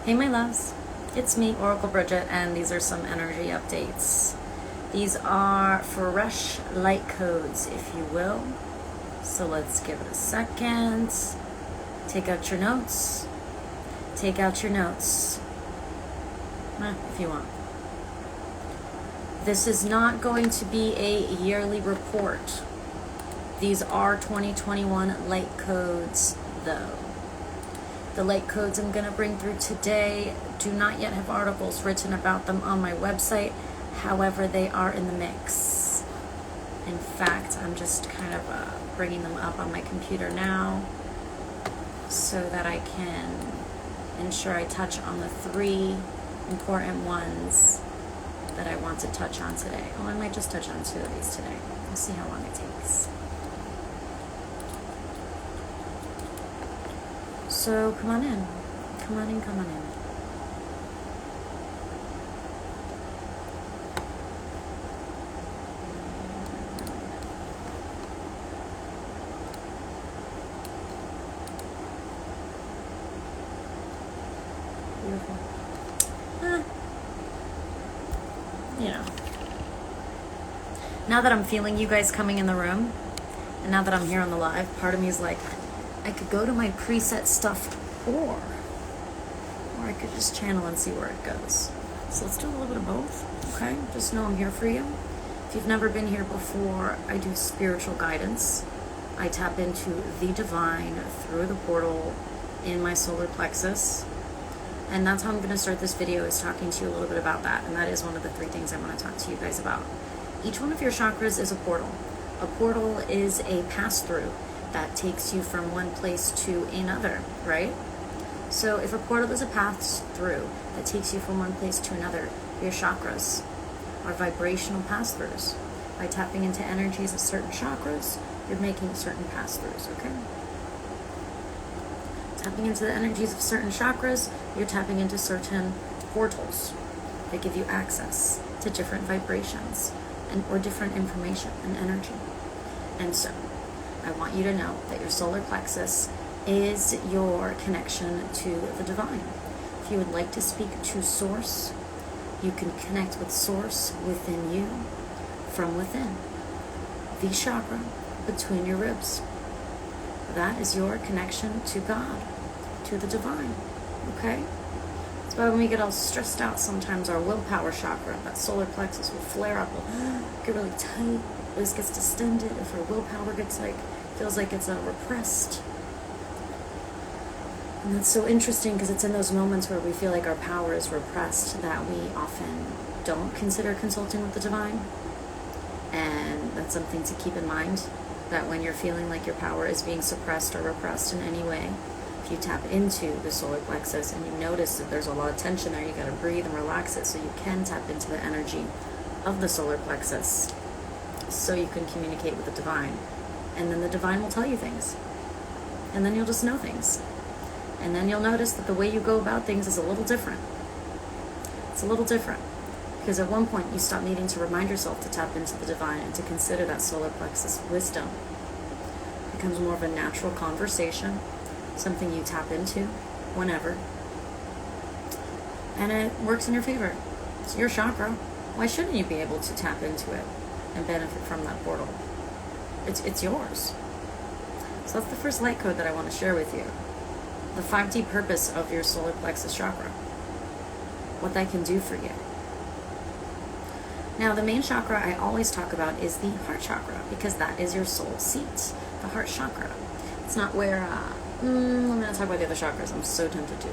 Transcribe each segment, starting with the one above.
Hey my loves, it's me, Oracle Brigette, and these are some energy updates. These are fresh light codes, if you will. So let's give it a second. Take out your notes. Take out your notes. If you want. This is not going to be a yearly report. These are 2021 light codes, though. The light codes I'm going to bring through today do not yet have articles written about them on my website. However, they are in the mix. In fact, I'm just kind of bringing them up on my computer now so that I can ensure I touch on the 3 important ones that I want to touch on today. Oh, I might just touch on 2 of these today. We'll see how long it takes. So come on in. Come on in, come on in. Beautiful. You know. Now that I'm feeling you guys coming in the room, and now that I'm here on the live, part of me is like, I could go to my preset stuff, or I could just channel and see where it goes. So let's do a little bit of both, okay? Just know I'm here for you. If you've never been here before, I do spiritual guidance. I tap into the divine through the portal in my solar plexus. And that's how I'm going to start this video, is talking to you a little bit about that. And that is one of the 3 things I want to talk to you guys about. Each one of your chakras is a portal. A portal is a pass-through that takes you from one place to another, right? So if a portal is a pass-through that takes you from one place to another, your chakras are vibrational pass-throughs. By tapping into energies of certain chakras, you're making certain pass-throughs, okay? Tapping into the energies of certain chakras, you're tapping into certain portals that give you access to different vibrations or different information and energy. And so, I want you to know that your solar plexus is your connection to the divine. If you would like to speak to Source, you can connect with Source within you, from within. The chakra between your ribs. That is your connection to God, to the divine, okay? That's why when we get all stressed out, sometimes our willpower chakra, that solar plexus, will flare up, will get really tight, this gets distended. If our willpower gets feels like it's repressed. And that's so interesting, because it's in those moments where we feel like our power is repressed that we often don't consider consulting with the divine. And that's something to keep in mind, that when you're feeling like your power is being suppressed or repressed in any way, if you tap into the solar plexus and you notice that there's a lot of tension there, you got to breathe and relax it so you can tap into the energy of the solar plexus so you can communicate with the divine. And then the divine will tell you things. And then you'll just know things. And then you'll notice that the way you go about things is a little different. It's a little different. Because at one point you stop needing to remind yourself to tap into the divine and to consider that solar plexus wisdom. It becomes more of a natural conversation, something you tap into whenever. And it works in your favor. It's your chakra. Why shouldn't you be able to tap into it and benefit from that portal? It's yours. So that's the first light code that I want to share with you. The 5D purpose of your solar plexus chakra. What that can do for you. Now, the main chakra I always talk about is the heart chakra, because that is your soul seat, the heart chakra. It's not where, I'm going to talk about the other chakras. I'm so tempted to.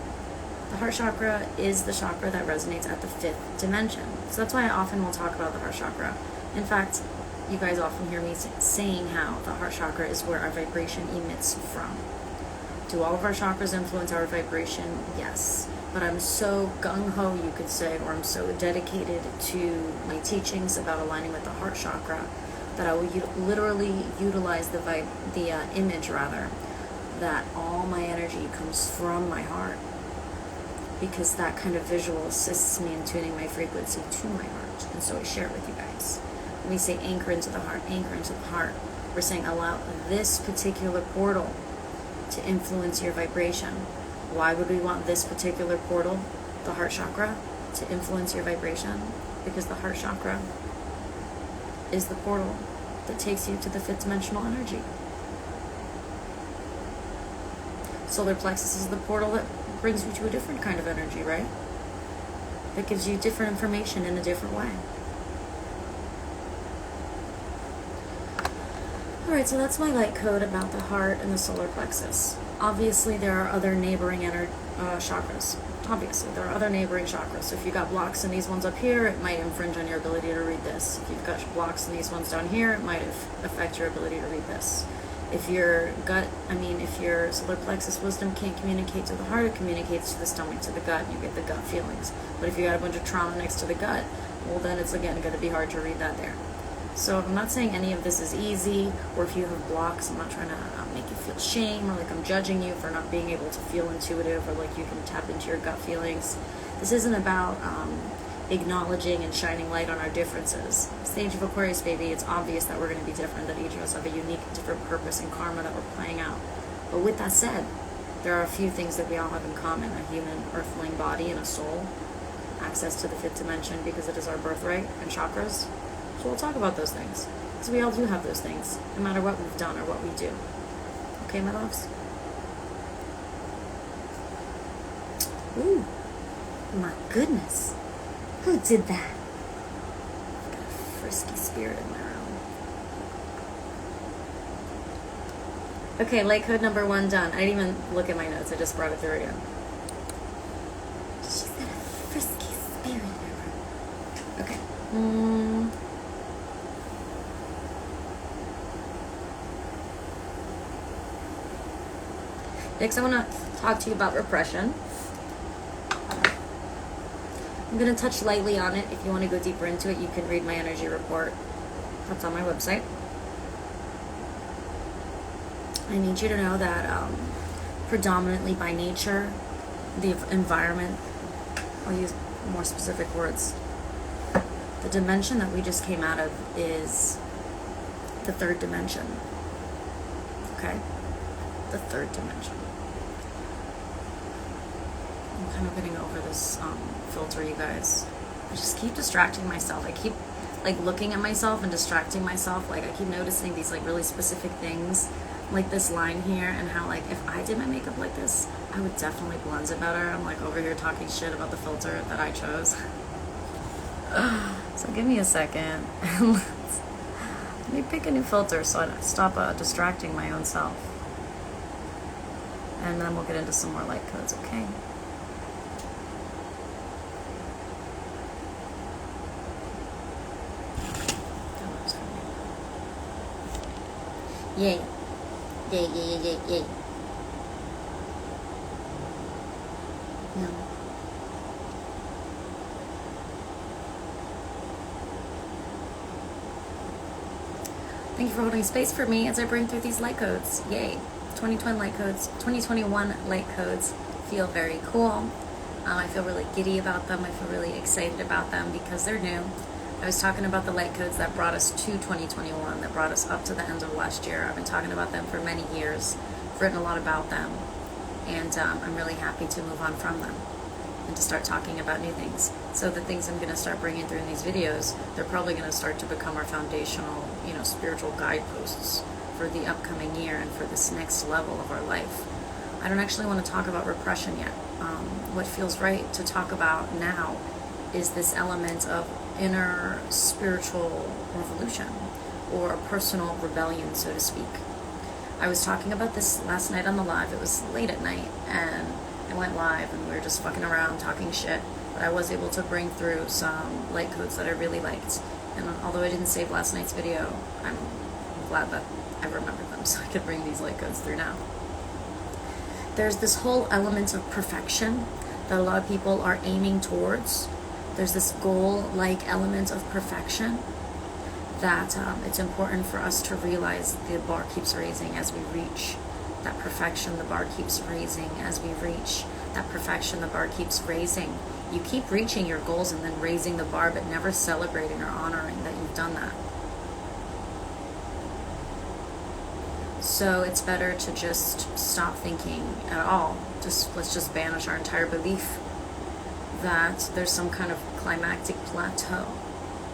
The heart chakra is the chakra that resonates at the 5th dimension. So that's why I often will talk about the heart chakra. In fact, you guys often hear me saying how the heart chakra is where our vibration emits from. Do all of our chakras influence our vibration? Yes. But I'm so gung-ho, you could say, or I'm so dedicated to my teachings about aligning with the heart chakra that I will literally utilize the image that all my energy comes from my heart, because that kind of visual assists me in tuning my frequency to my heart. And so I share it with you guys. When we say anchor into the heart, we're saying allow this particular portal to influence your vibration. Why would we want this particular portal, the heart chakra, to influence your vibration? Because the heart chakra is the portal that takes you to the fifth dimensional energy. Solar Plexus is the portal that brings you to a different kind of energy, right? That gives you different information in a different way. Alright, so that's my light code about the heart and the solar plexus. Obviously, there are other neighboring chakras. Obviously, there are other neighboring chakras. So if you got blocks in these ones up here, it might infringe on your ability to read this. If you've got blocks in these ones down here, it might affect your ability to read this. If your solar plexus wisdom can't communicate to the heart, it communicates to the stomach, to the gut, and you get the gut feelings. But if you got a bunch of trauma next to the gut, well then it's again going to be hard to read that there. So I'm not saying any of this is easy, or if you have blocks, I'm not trying to make you feel shame, or like I'm judging you for not being able to feel intuitive, or like you can tap into your gut feelings. This isn't about acknowledging and shining light on our differences. Stage of Aquarius, baby, it's obvious that we're going to be different, that each of us have a unique, different purpose and karma that we're playing out. But with that said, there are a few things that we all have in common: a human earthling body and a soul, access to the fifth dimension because it is our birthright, and chakras. So we'll talk about those things, because we all do have those things, no matter what we've done or what we do. Okay, my loves? Ooh, my goodness. Who did that? I've got a frisky spirit in my room. Okay, light code number 1 done. I didn't even look at my notes. I just brought it through again. She's got a frisky spirit in her room. Okay. Next, I want to talk to you about repression. I'm going to touch lightly on it. If you want to go deeper into it, you can read my energy report. That's on my website. I need you to know that predominantly by nature, the environment, I'll use more specific words, the dimension that we just came out of is the third dimension. Okay? The third dimension. I'm kind of getting over this filter, you guys. I just keep distracting myself. I keep like looking at myself and distracting myself. Like I keep noticing these like really specific things, like this line here, and how like if I did my makeup like this, I would definitely blend it better. I'm like over here talking shit about the filter that I chose. So give me a second. Let me pick a new filter so I stop distracting my own self. And then we'll get into some more light codes, okay? Yay. Yay, yay, yay, yay, yay. No. Thank you for holding space for me as I bring through these light codes. Yay. 2021 light codes feel very cool. I feel really giddy about them. I feel really excited about them because they're new. I was talking about the light codes that brought us to 2021, that brought us up to the end of last year. I've been talking about them for many years. I've written a lot about them, and I'm really happy to move on from them and to start talking about new things. So the things I'm going to start bringing through in these videos, they're probably going to start to become our foundational, spiritual guideposts for the upcoming year and for this next level of our life. I don't actually want to talk about repression yet. What feels right to talk about now is this element of inner spiritual revolution, or a personal rebellion, so to speak. I was talking about this last night on the live. It was late at night, and I went live, and we were just fucking around talking shit, but I was able to bring through some light codes that I really liked. And although I didn't save last night's video, I'm glad that I remembered them so I could bring these light codes through now. There's this whole element of perfection that a lot of people are aiming towards. There's this goal-like element of perfection that it's important for us to realize the bar keeps raising as we reach that perfection. The bar keeps raising as we reach that perfection. The bar keeps raising. You keep reaching your goals and then raising the bar, but never celebrating or honoring that you've done that. So it's better to just stop thinking at all let's just banish our entire belief that there's some kind of climactic plateau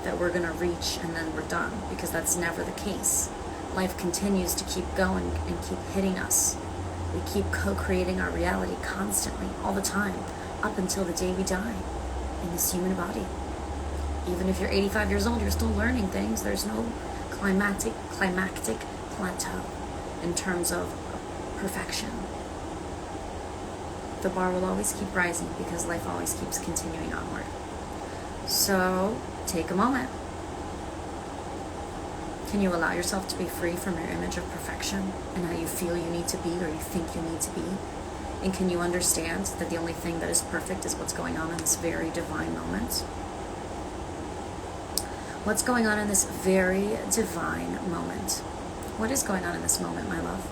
that we're going to reach and then we're done, because that's never the case. Life continues to keep going and keep hitting us. We keep co-creating our reality constantly, all the time, up until the day we die in this human body. Even if you're 85 years old, you're still learning things. There's no climactic plateau in terms of perfection. The bar will always keep rising because life always keeps continuing onward. So take a moment. Can you allow yourself to be free from your image of perfection and how you feel you need to be or you think you need to be? And can you understand that the only thing that is perfect is what's going on in this very divine moment? What's going on in this very divine moment? What is going on in this moment, my love?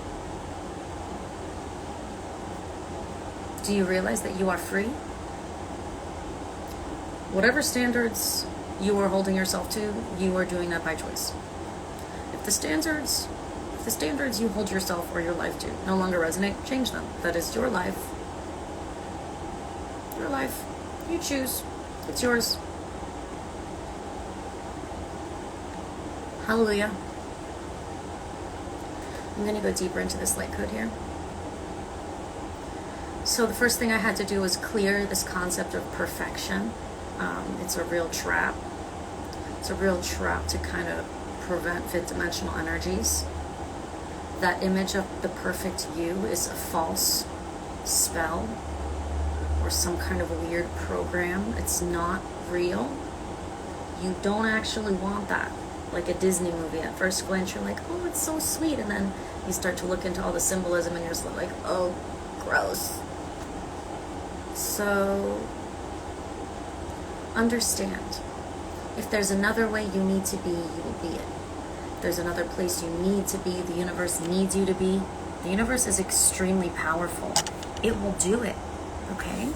Do you realize that you are free? Whatever standards you are holding yourself to, you are doing that by choice. If the standards you hold yourself or your life to no longer resonate, change them. That is your life. Your life. You choose. It's yours. Hallelujah. I'm going to go deeper into this light code here. So the first thing I had to do was clear this concept of perfection. It's a real trap. It's a real trap to kind of prevent fifth dimensional energies. That image of the perfect you is a false spell or some kind of weird program. It's not real. You don't actually want that. Like a Disney movie, at first glance you're like, oh, it's so sweet, and then you start to look into all the symbolism and you're just like, oh, gross. So understand, if there's another way you need to be, you will be it. If there's another place you need to be, the universe needs you to be. The universe is extremely powerful. It will do it, okay?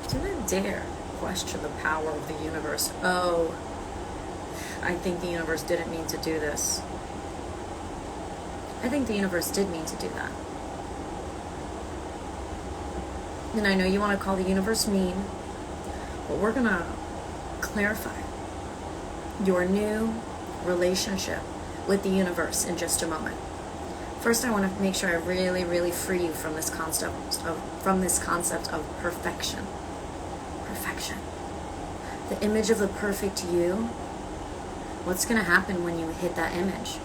Do not dare question the power of the universe. Oh, I think the universe didn't mean to do this. I think the universe did mean to do that. And I know you want to call the universe mean, but we're going to clarify your new relationship with the universe in just a moment. First, I want to make sure I really, really free you from this concept of perfection. Perfection. The image of the perfect you. What's going to happen when you hit that image?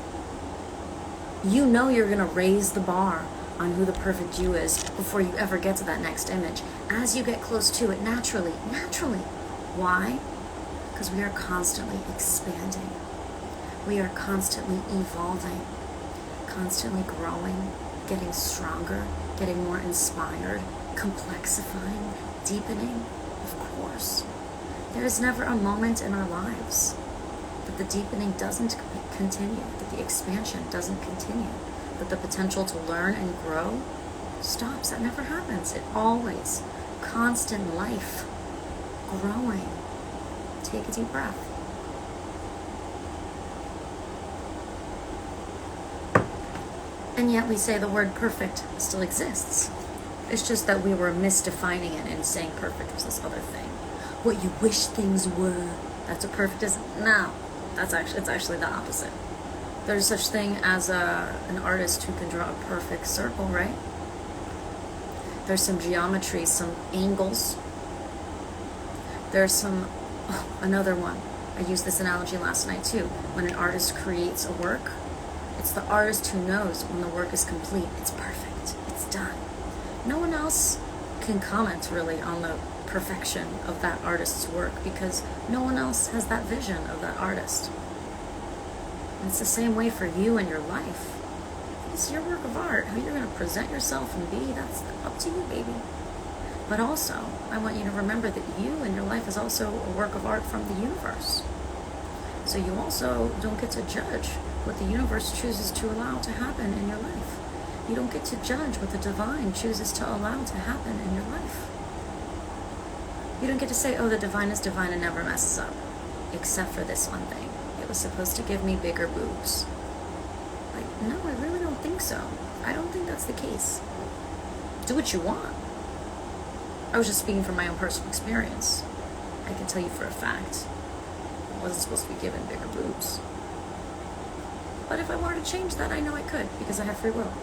You know you're going to raise the bar on who the perfect you is before you ever get to that next image. As you get close to it, naturally. Why? Because we are constantly expanding. We are constantly evolving, constantly growing, getting stronger, getting more inspired, complexifying, deepening, of course. There is never a moment in our lives that the deepening doesn't continue, that the expansion doesn't continue, that the potential to learn and grow stops. That never happens. It always, constant life, growing. Take a deep breath. And yet we say the word perfect still exists. It's just that we were misdefining it and saying perfect was this other thing. What you wish things were. That's what perfect is. No. It's actually the opposite. There's such thing as an artist who can draw a perfect circle, right? There's some geometry, some angles. There's some, another one. I used this analogy last night too. When an artist creates a work, it's the artist who knows when the work is complete. It's perfect. It's done. No one else can comment really on the perfection of that artist's work because no one else has that vision of that artist. And it's the same way for you and your life. It's your work of art. How you're going to present yourself and be, that's up to you, baby. But also, I want you to remember that you and your life is also a work of art from the universe. So you also don't get to judge what the universe chooses to allow to happen in your life. You don't get to judge what the divine chooses to allow to happen in your life. You don't get to say, oh, the divine is divine and never messes up. Except for this one thing. It was supposed to give me bigger boobs. Like, no, I really don't think so. I don't think that's the case. Do what you want. I was just speaking from my own personal experience. I can tell you for a fact, I wasn't supposed to be given bigger boobs. But if I wanted to change that, I know I could, because I have free will.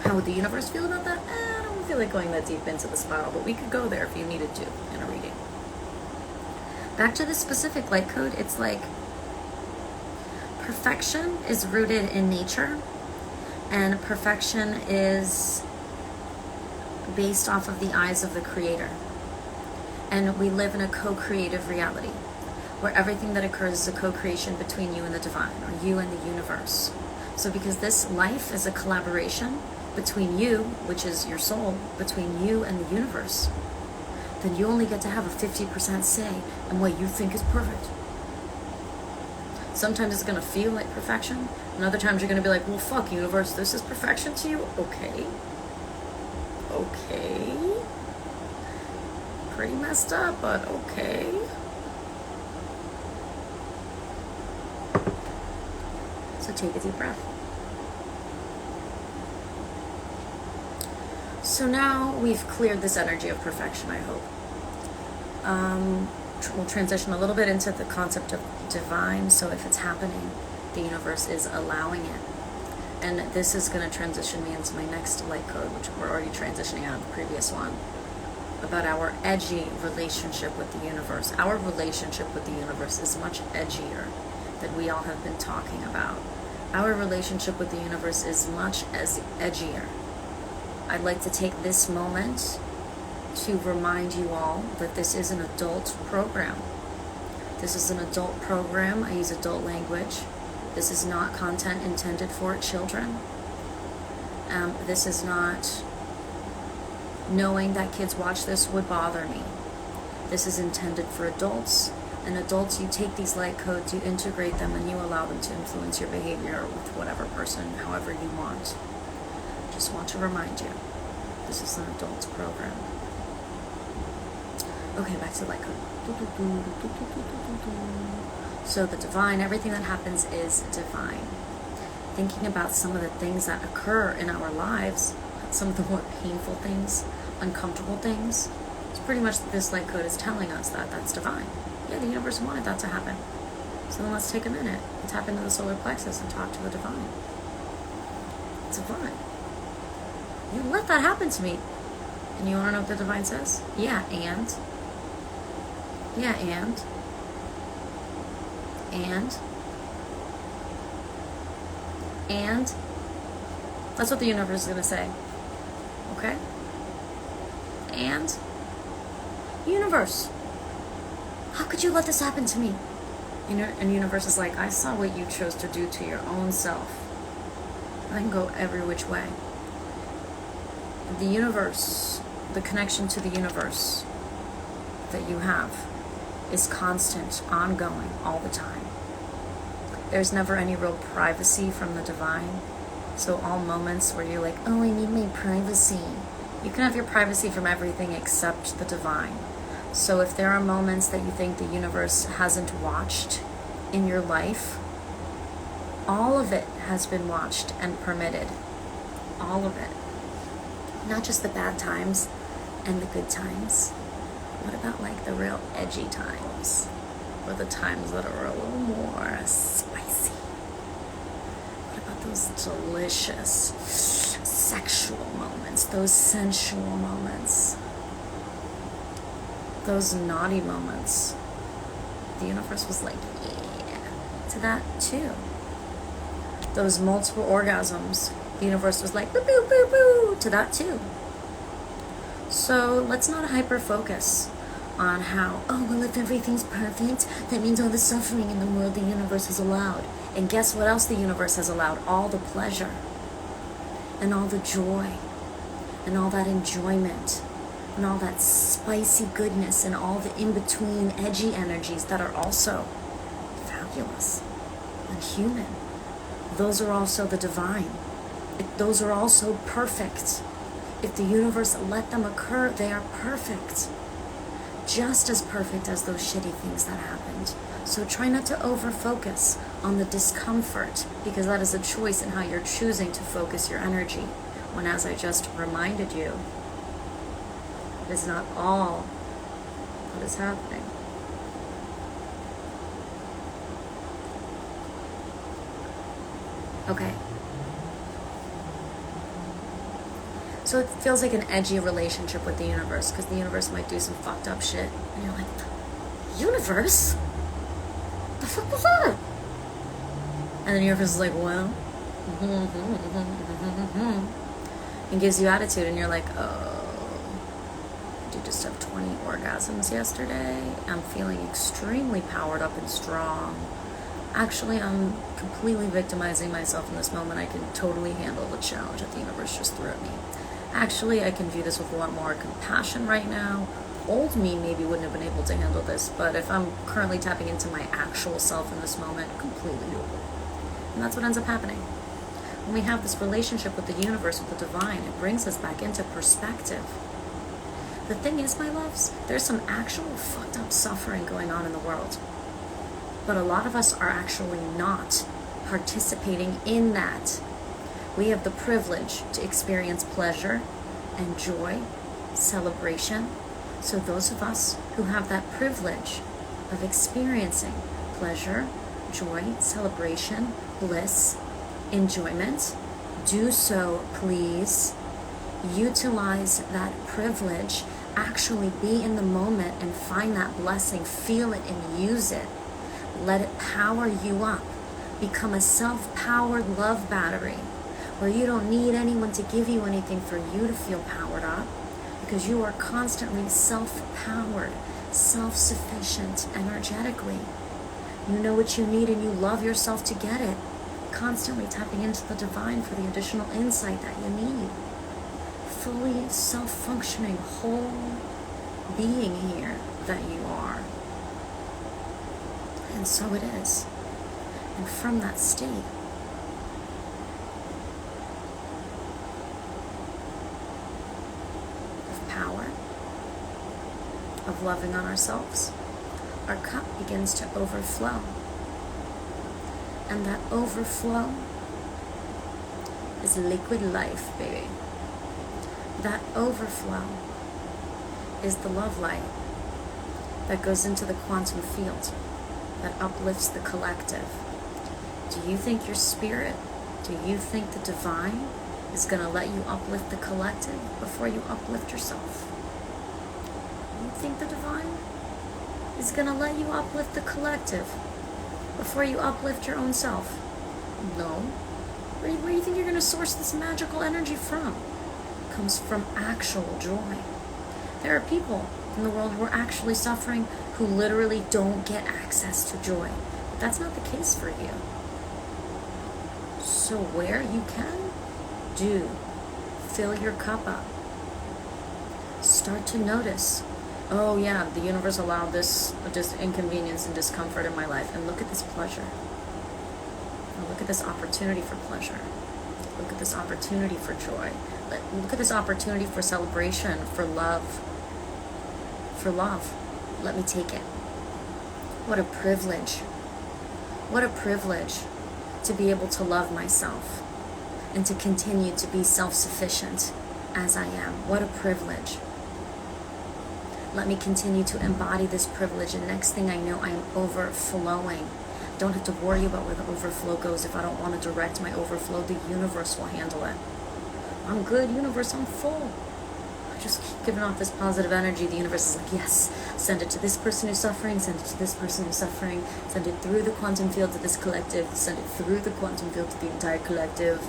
How would the universe feel about that? I don't feel like going that deep into the spiral, but we could go there if you needed to in a reading. Back to the specific light code, it's like perfection is rooted in nature, and perfection is based off of the eyes of the creator. And we live in a co-creative reality where everything that occurs is a co-creation between you and the divine, or you and the universe. So because this life is a collaboration between you, which is your soul, between you and the universe, then you only get to have a 50% say in what you think is perfect. Sometimes it's going to feel like perfection, and other times you're going to be like, well, fuck, universe, this is perfection to you? Okay. Pretty messed up, but okay. So take a deep breath. So now we've cleared this energy of perfection, I hope. We'll transition a little bit into the concept of divine. So if it's happening, the universe is allowing it. And this is going to transition me into my next light code, which we're already transitioning out of the previous one, about our edgy relationship with the universe. Our relationship with the universe is much edgier than we all have been talking about. Our relationship with the universe is much edgier. I'd like to take this moment to remind you all that this is an adult program. This is an adult program. I use adult language. This is not content intended for children. This is not knowing that kids watch this would bother me. This is intended for adults. And adults, you take these light codes, you integrate them, and you allow them to influence your behavior with whatever person, however you want. Just want to remind you, this is an adult's program. Okay, back to the light code. So the divine, everything that happens is divine. Thinking about some of the things that occur in our lives, some of the more painful things, uncomfortable things, it's pretty much this light code is telling us that that's divine. Yeah, the universe wanted that to happen. So then let's take a minute and tap into the solar plexus and talk to the divine. It's divine. You let that happen to me. And you want to know what the divine says? Yeah, and. That's what the universe is going to say. Okay? And universe, how could you let this happen to me? And universe is like, I saw what you chose to do to your own self. I can go every which way. The universe, the connection to the universe that you have is constant, ongoing, all the time. There's never any real privacy from the divine. So all moments where you're like, oh, I need my privacy. You can have your privacy from everything except the divine. So if there are moments that you think the universe hasn't watched in your life, all of it has been watched and permitted. All of it. Not just the bad times and the good times. What about like the real edgy times? Or the times that are a little more spicy? What about those delicious sexual moments? Those sensual moments? Those naughty moments? The universe was like, yeah, to that too. Those multiple orgasms, the universe was like, boo, boo, boo, boo, to that too. So let's not hyper-focus on how, oh, well, if everything's perfect, that means all the suffering in the world the universe has allowed. And guess what else the universe has allowed? All the pleasure, and all the joy, and all that enjoyment, and all that spicy goodness, and all the in-between edgy energies that are also fabulous and human. Those are also the divine. Those are also perfect. If the universe let them occur, they are perfect. just as perfect as those shitty things that happened. So try not to over-focus on the discomfort, because that is a choice in how you're choosing to focus your energy. When, as I just reminded you, it is not all that is happening. Okay. So it feels like an edgy relationship with the universe, because the universe might do some fucked up shit. And you're like, universe? The fuck was that? And then the universe is like, well, and gives you attitude, and you're like, oh, did you just have 20 orgasms yesterday? I'm feeling extremely powered up and strong. Actually, I'm completely victimizing myself in this moment. I can totally handle the challenge that the universe just threw at me. Actually, I can view this with a lot more compassion right now. Old me maybe wouldn't have been able to handle this, but if I'm currently tapping into my actual self in this moment, completely doable. And that's what ends up happening. When we have this relationship with the universe, with the divine, it brings us back into perspective. The thing is, my loves, there's some actual fucked up suffering going on in the world. But a lot of us are actually not participating in that. We have the privilege to experience pleasure and joy, celebration. So those of us who have that privilege of experiencing pleasure, joy, celebration, bliss, enjoyment, do so, please. Utilize that privilege. Actually be in the moment and find that blessing. Feel it and use it. Let it power you up. Become a self-powered love battery where you don't need anyone to give you anything for you to feel powered up, because you are constantly self-powered, self-sufficient energetically. You know what you need and you love yourself to get it. Constantly tapping into the divine for the additional insight that you need. Fully self-functioning, whole being here that you are. And so it is. And from that state, of power, of loving on ourselves, our cup begins to overflow. And that overflow is liquid life, baby. That overflow is the love light that goes into the quantum field, that uplifts the collective. Do you think your spirit, do you think the divine is going to let you uplift the collective before you uplift yourself? You think the divine is going to let you uplift the collective before you uplift your own self? No. Where do you think you're going to source this magical energy from? It comes from actual joy. There are people in the world who are actually suffering, who literally don't get access to joy. But that's not the case for you. So where you can, do. Fill your cup up. Start to notice, oh yeah, the universe allowed this inconvenience and discomfort in my life, and look at this pleasure. And look at this opportunity for pleasure. Look at this opportunity for joy. Look at this opportunity for celebration, for love. For love. Let me take it. What a privilege. What a privilege to be able to love myself and to continue to be self-sufficient as I am. What a privilege. Let me continue to embody this privilege, and next thing I know, I am overflowing. Don't have to worry about where the overflow goes. If I don't want to direct my overflow, the universe will handle it. I'm good, universe, I'm full. I just keep giving off this positive energy. The universe is like, yes, send it to this person who's suffering, send it to this person who's suffering, send it through the quantum field to this collective, send it through the quantum field to the entire collective.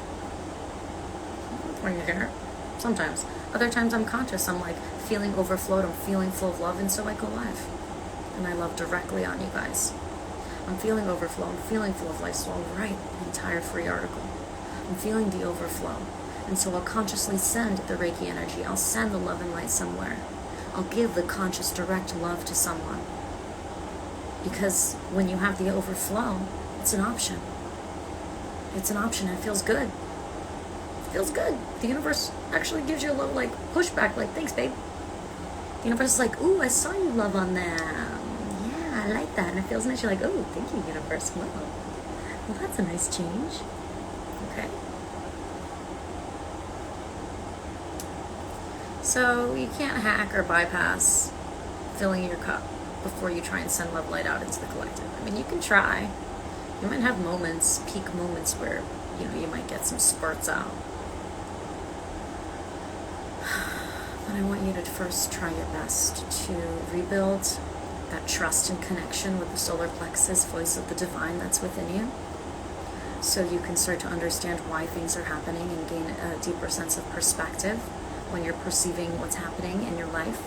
When you're here, sometimes. Other times I'm conscious, I'm like feeling overflowed, I'm feeling full of love, and so I go live. And I love directly on you guys. I'm feeling overflow, I'm feeling full of life, so I'll write an entire free article. I'm feeling the overflow. And so I'll consciously send the Reiki energy. I'll send the love and light somewhere. I'll give the conscious direct love to someone. Because when you have the overflow, it's an option. It's an option, and it feels good. It feels good. The universe actually gives you a little pushback, thanks babe. The universe is like, ooh, I saw you love on them. Yeah, I like that. And it feels nice. You're like, oh, thank you, universe. Wow. Well, that's a nice change. Okay. So you can't hack or bypass filling your cup before you try and send love light out into the collective. I mean, you can try. You might have moments, peak moments where, you might get some spurts out. But I want you to first try your best to rebuild that trust and connection with the solar plexus, voice of the divine that's within you, so you can start to understand why things are happening and gain a deeper sense of perspective when you're perceiving what's happening in your life,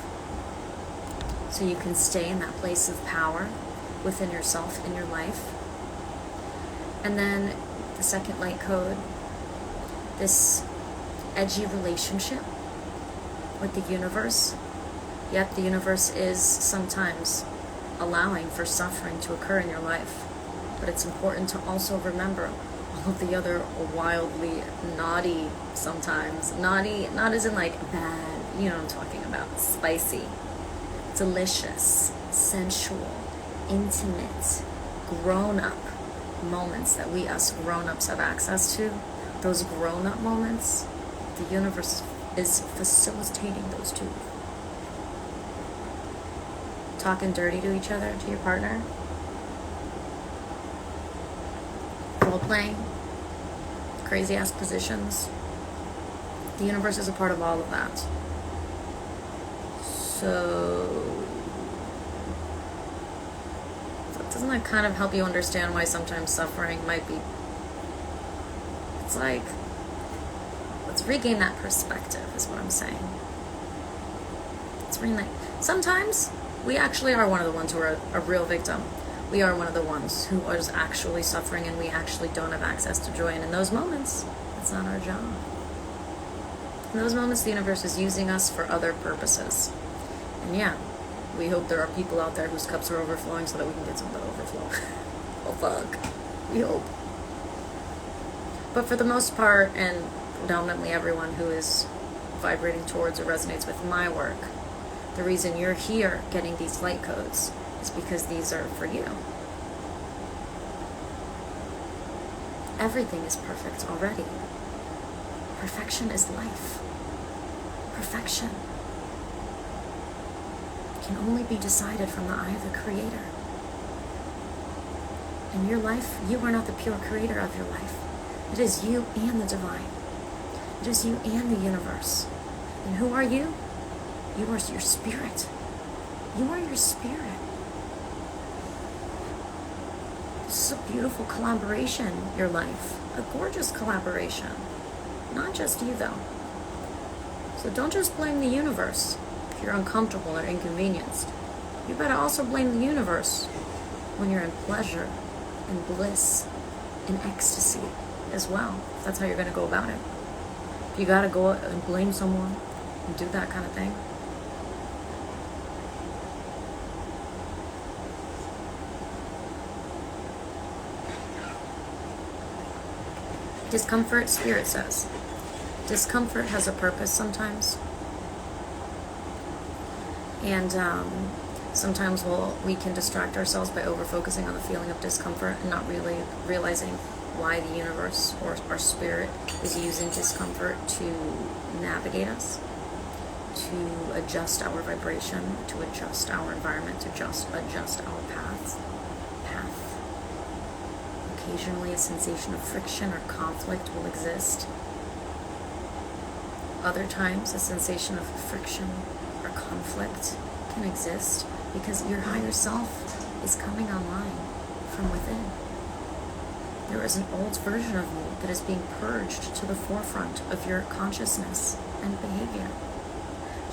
so you can stay in that place of power within yourself in your life. And then the second light code, this edgy relationship with the universe. Yet the universe is sometimes allowing for suffering to occur in your life. But it's important to also remember all of the other wildly naughty, sometimes naughty, not as in like bad, you know what I'm talking about, spicy, delicious, sensual, intimate, grown-up moments that we us grown-ups have access to. Those grown-up moments, the universe is facilitating those too. Talking dirty to each other, to your partner, role-playing, crazy-ass positions. The universe is a part of all of that. So doesn't that kind of help you understand why sometimes suffering might be... It's like, let's regain that perspective, is what I'm saying. It's really nice. Sometimes we actually are one of the ones who are a real victim. We are one of the ones who is actually suffering, and we actually don't have access to joy. And in those moments, it's not our job. In those moments, the universe is using us for other purposes. And yeah, we hope there are people out there whose cups are overflowing so that we can get some of that overflow. Oh, fuck. We hope. But for the most part, and predominantly everyone who is vibrating towards or resonates with my work, the reason you're here getting these light codes is because these are for you. Everything is perfect already. Perfection is life. Perfection can only be decided from the eye of the Creator. In your life, you are not the pure creator of your life. It is you and the divine. It is you and the universe. And who are you? You are your spirit. You are your spirit. This is a beautiful collaboration, your life. A gorgeous collaboration. Not just you, though. So don't just blame the universe if you're uncomfortable or inconvenienced. You better also blame the universe when you're in pleasure and bliss and ecstasy as well. That's how you're going to go about it. If you got to go and blame someone and do that kind of thing, discomfort, Spirit says. Discomfort has a purpose sometimes. And sometimes we can distract ourselves by over-focusing on the feeling of discomfort and not really realizing why the universe or our spirit is using discomfort to navigate us, to adjust our vibration, to adjust our environment, to just adjust our path. Occasionally a sensation of friction or conflict will exist. Other times a sensation of friction or conflict can exist because your higher self is coming online from within. There is an old version of you that is being purged to the forefront of your consciousness and behavior.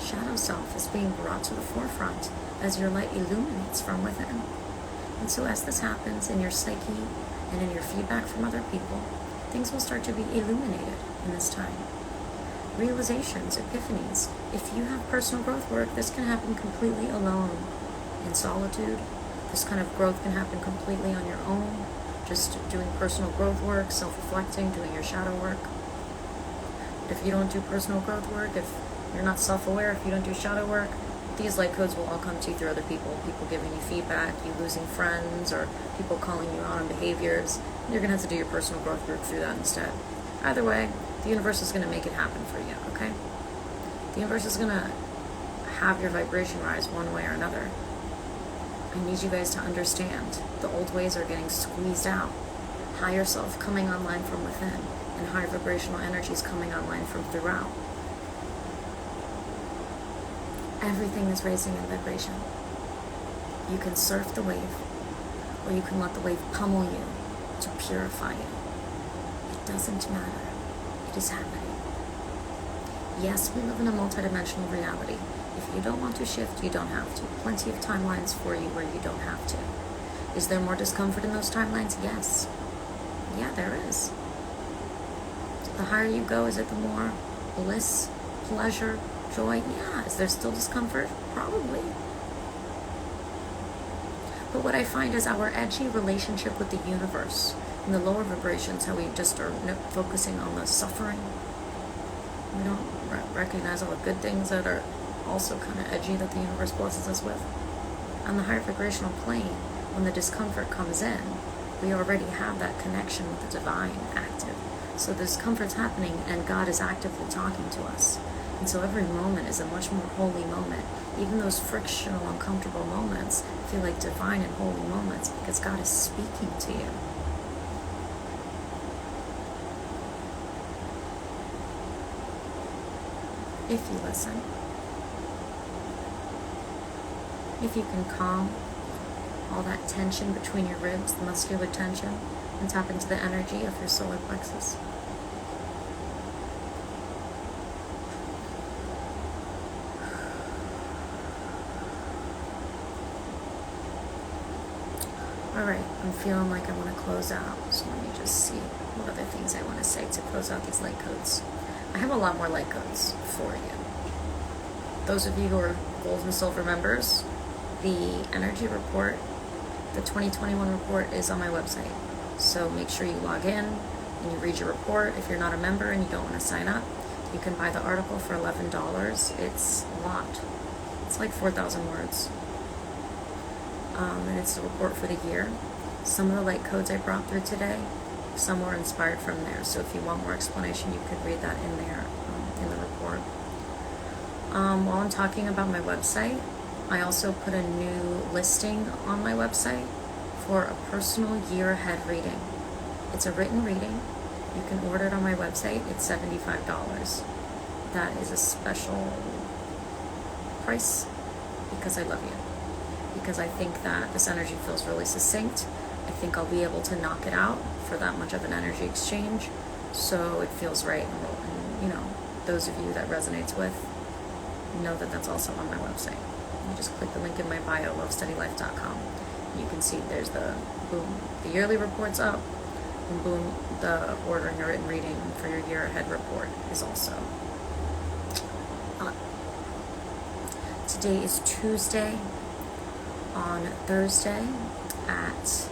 Shadow self is being brought to the forefront as your light illuminates from within. And so as this happens in your psyche and in your feedback from other people, things will start to be illuminated in this time. Realizations, epiphanies. If you have personal growth work, this can happen completely alone, in solitude. This kind of growth can happen completely on your own, just doing personal growth work, self-reflecting, doing your shadow work. But if you don't do personal growth work, if you're not self-aware, if you don't do shadow work, these light codes will all come to you through other people giving you feedback, you losing friends, or people calling you out on behaviors. You're going to have to do your personal growth work through that instead. Either way, the universe is going to make it happen for you, okay? The universe is going to have your vibration rise one way or another. I need you guys to understand the old ways are getting squeezed out. Higher self coming online from within, and higher vibrational energies coming online from throughout. Everything is raising in vibration. You can surf the wave, or you can let the wave pummel you to purify you. It doesn't matter. It is happening. Yes, we live in a multidimensional reality. If you don't want to shift, you don't have to. Plenty of timelines for you where you don't have to. Is there more discomfort in those timelines? Yes. Yeah, there is. The higher you go, is it the more bliss, pleasure, joy? Yeah. Is there still discomfort? Probably. But what I find is our edgy relationship with the universe and the lower vibrations, how we just are focusing on the suffering. We don't recognize all the good things that are also kind of edgy that the universe blesses us with. On the higher vibrational plane, when the discomfort comes in, we already have that connection with the divine active. So the discomfort's happening and God is actively talking to us. And so every moment is a much more holy moment. Even those frictional, uncomfortable moments feel like divine and holy moments because God is speaking to you. If you listen. If you can calm all that tension between your ribs, the muscular tension, and tap into the energy of your solar plexus. Alright, I'm feeling like I want to close out, so let me just see what other things I want to say to close out these light codes. I have a lot more light codes for you. Those of you who are gold and silver members, the energy report, the 2021 report is on my website. So make sure you log in and you read your report. If you're not a member and you don't want to sign up, you can buy the article for $11. It's a lot. It's like 4,000 words. And it's the report for the year. Some of the light codes I brought through today, some were inspired from there. So if you want more explanation, you could read that in there, in the report. While I'm talking about my website, I also put a new listing on my website for a personal year ahead reading. It's a written reading. You can order it on my website. It's $75. That is a special price because I love you. Because I think that this energy feels really succinct. I think I'll be able to knock it out for that much of an energy exchange. So it feels right. And you know, those of you that resonates with, know that that's also on my website. You just click the link in my bio, lovesteadylife.com. You can see there's the boom, the yearly report's up, and boom, the ordering a written reading for your year ahead report is also up. Today is Tuesday. On Thursday at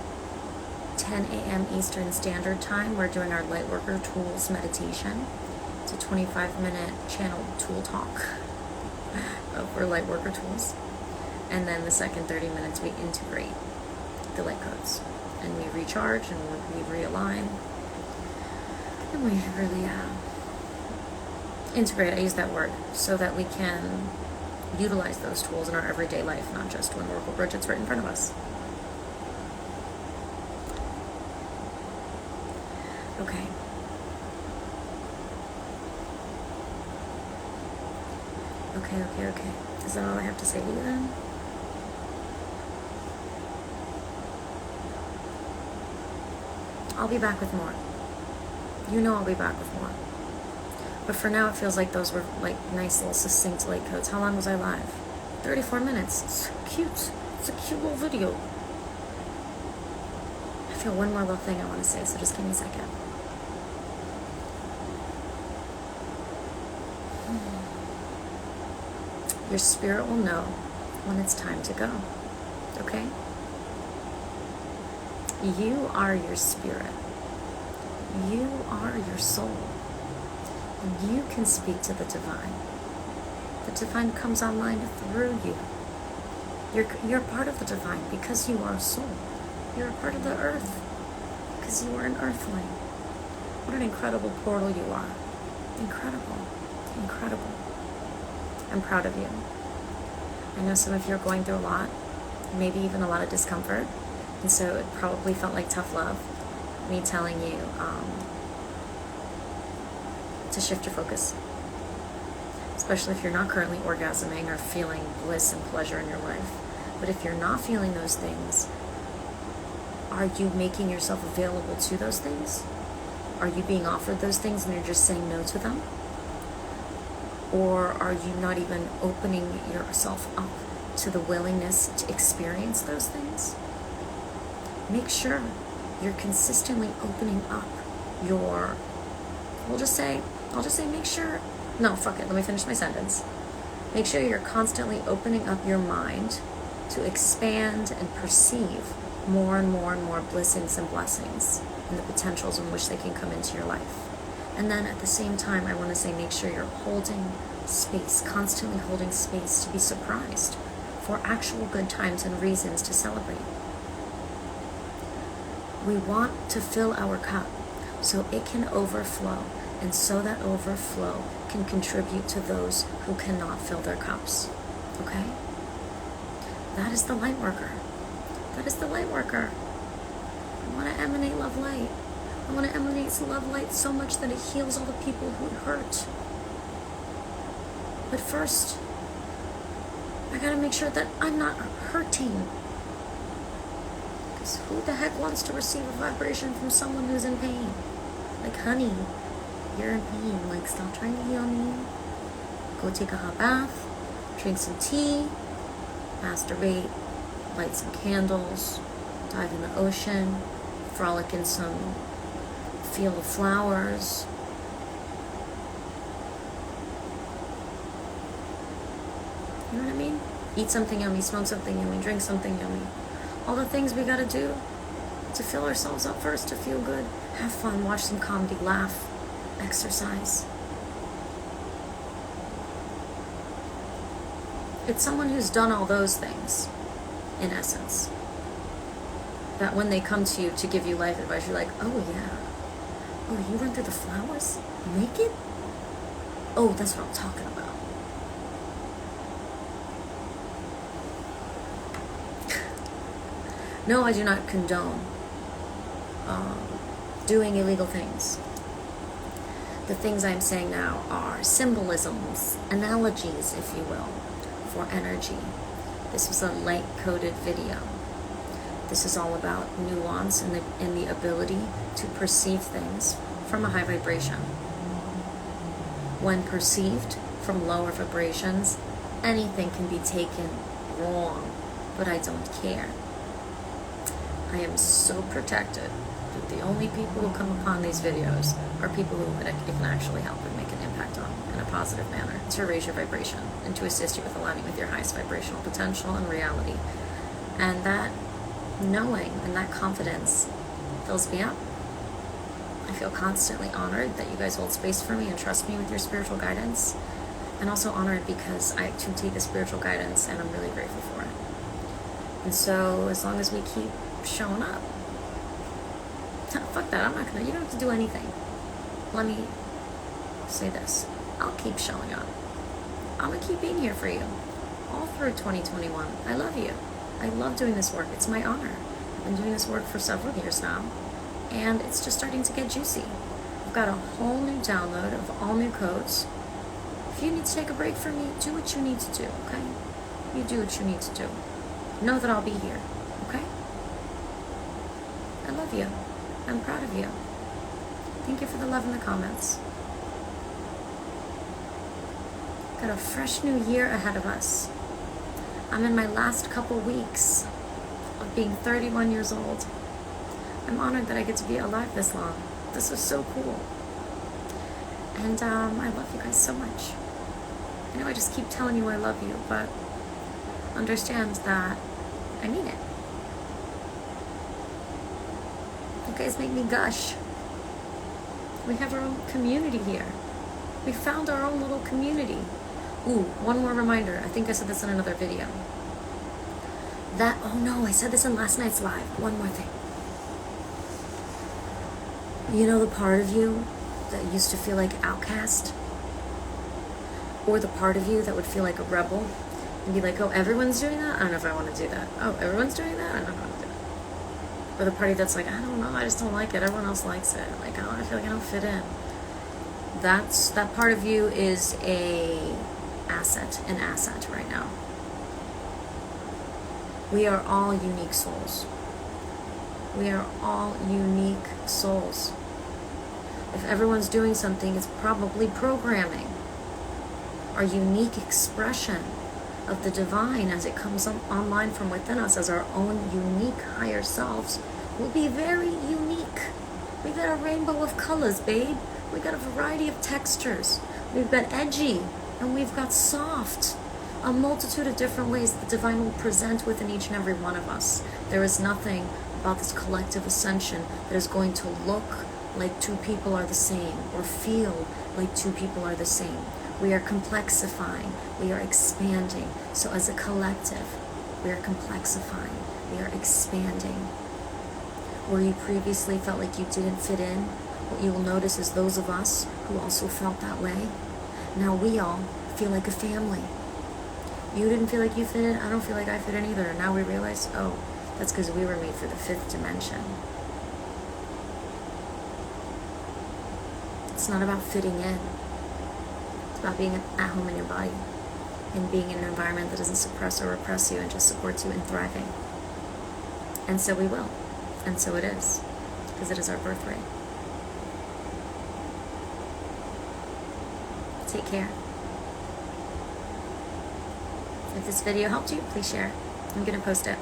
10 a.m. Eastern Standard Time, we're doing our Lightworker Tools meditation. It's a 25-minute channel tool talk for Lightworker tools. And then the second 30 minutes, we integrate the light codes. And we recharge and we realign. And we really integrate, I use that word, so that we can utilize those tools in our everyday life, not just when Oracle Brigitte's right in front of us. Okay. Okay. Is that all I have to say to you then? I'll be back with more. You know I'll be back with more. But for now, it feels like those were like nice little succinct light codes. How long was I live? 34 minutes. It's cute. It's a cute little video. I feel one more little thing I want to say, so just give me a second. Your spirit will know when it's time to go. Okay? You are your spirit. You are your soul. And you can speak to the divine. The divine comes online through you. You're part of the divine because you are a soul. You're a part of the earth because you are an earthling. What an incredible portal you are. Incredible. Incredible. I'm proud of you. I know some of you are going through a lot, maybe even a lot of discomfort, and so it probably felt like tough love, me telling you to shift your focus. Especially if you're not currently orgasming or feeling bliss and pleasure in your life. But if you're not feeling those things, are you making yourself available to those things? Are you being offered those things and you're just saying no to them? Or are you not even opening yourself up to the willingness to experience those things? Make sure you're consistently opening up your, I'll just say make sure, no, fuck it, let me finish my sentence. Make sure you're constantly opening up your mind to expand and perceive more and more and more blessings and blessings and the potentials in which they can come into your life. And then at the same time, I want to say make sure you're holding space, constantly holding space to be surprised for actual good times and reasons to celebrate. We want to fill our cup so it can overflow, and so that overflow can contribute to those who cannot fill their cups. Okay? That is the light worker. That is the light worker. I want to emanate love light. I want to emanate love light so much that it heals all the people who it hurt. But first, I gotta make sure that I'm not hurting. Because who the heck wants to receive a vibration from someone who's in pain? Like, honey, you're in pain. Like, stop trying to heal me. Go take a hot bath, drink some tea, masturbate, light some candles, dive in the ocean, frolic in some field of flowers. You know what I mean? Eat something yummy, smoke something yummy, drink something yummy. All the things we gotta do to fill ourselves up first, to feel good. Have fun, watch some comedy, laugh, exercise. It's someone who's done all those things, in essence, that when they come to you to give you life advice, you're like, oh yeah. Oh, you run through the flowers? Naked? Oh, that's what I'm talking about. No, I do not condone doing illegal things. The things I'm saying now are symbolisms, analogies, if you will, for energy. This was a light-coded video. This is all about nuance and the ability to perceive things from a high vibration. When perceived from lower vibrations, anything can be taken wrong, but I don't care. I am so protected that the only people who come upon these videos are people who it can actually help and make an impact on in a positive manner, to raise your vibration and to assist you with aligning with your highest vibrational potential and reality. And that knowing and that confidence fills me up. I feel constantly honored that you guys hold space for me and trust me with your spiritual guidance, and also honored because I too take the spiritual guidance and I'm really grateful for it. And so as long as we keep showing up, fuck that, I'm not gonna, you don't have to do anything. Let me say this, I'll keep showing up. I'm gonna keep being here for you all through 2021. I love you. I love doing this work. It's my honor. I've been doing this work for several years now, and it's just starting to get juicy. I've got a whole new download of all new codes. If you need to take a break from me, do what you need to do, okay? You do what you need to do. Know that I'll be here, okay? I love you. I'm proud of you. Thank you for the love in the comments. Got a fresh new year ahead of us. I'm in my last couple weeks of being 31 years old. I'm honored that I get to be alive this long. This is so cool. And I love you guys so much. I know I just keep telling you I love you, but understand that I mean it. You guys make me gush. We have our own community here. We found our own little community. Ooh, one more reminder. I think I said this in another video. Oh no, I said this in last night's live. One more thing. You know the part of you that used to feel like outcast? Or the part of you that would feel like a rebel? And be like, oh, everyone's doing that? I don't know if I want to do that. Oh, everyone's doing that? I don't know how to do that. Or the party that's like, I don't know, I just don't like it. Everyone else likes it. Like, I feel like I don't fit in. That part of you is an asset right now. We are all unique souls. We are all unique souls. If everyone's doing something, it's probably programming. Our unique expression of the divine as it comes online from within us as our own unique higher selves will be very unique. We've got a rainbow of colors, babe. We've got a variety of textures. We've got edgy and we've got soft. A multitude of different ways the divine will present within each and every one of us. There is nothing about this collective ascension that is going to look like two people are the same or feel like two people are the same. We are complexifying. We are expanding. So as a collective, we are complexifying. We are expanding. Where you previously felt like you didn't fit in, what you will notice is those of us who also felt that way, now we all feel like a family. You didn't feel like you fit in, I don't feel like I fit in either. And now we realize, oh, that's because we were made for the 5th dimension. It's not about fitting in. It's about being at home in your body and being in an environment that doesn't suppress or repress you and just supports you in thriving. And so we will. And so it is. Because it is our birthright. Take care. If this video helped you, please share. I'm going to post it.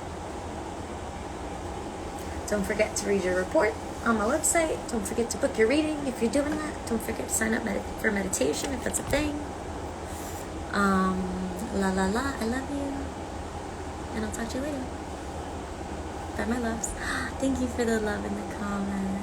Don't forget to read your report on my website. Don't forget to book your reading if you're doing that. Don't forget to sign up for meditation if that's a thing. La la la, I love you. And I'll talk to you later. Bye, my loves. Thank you for the love in the comments.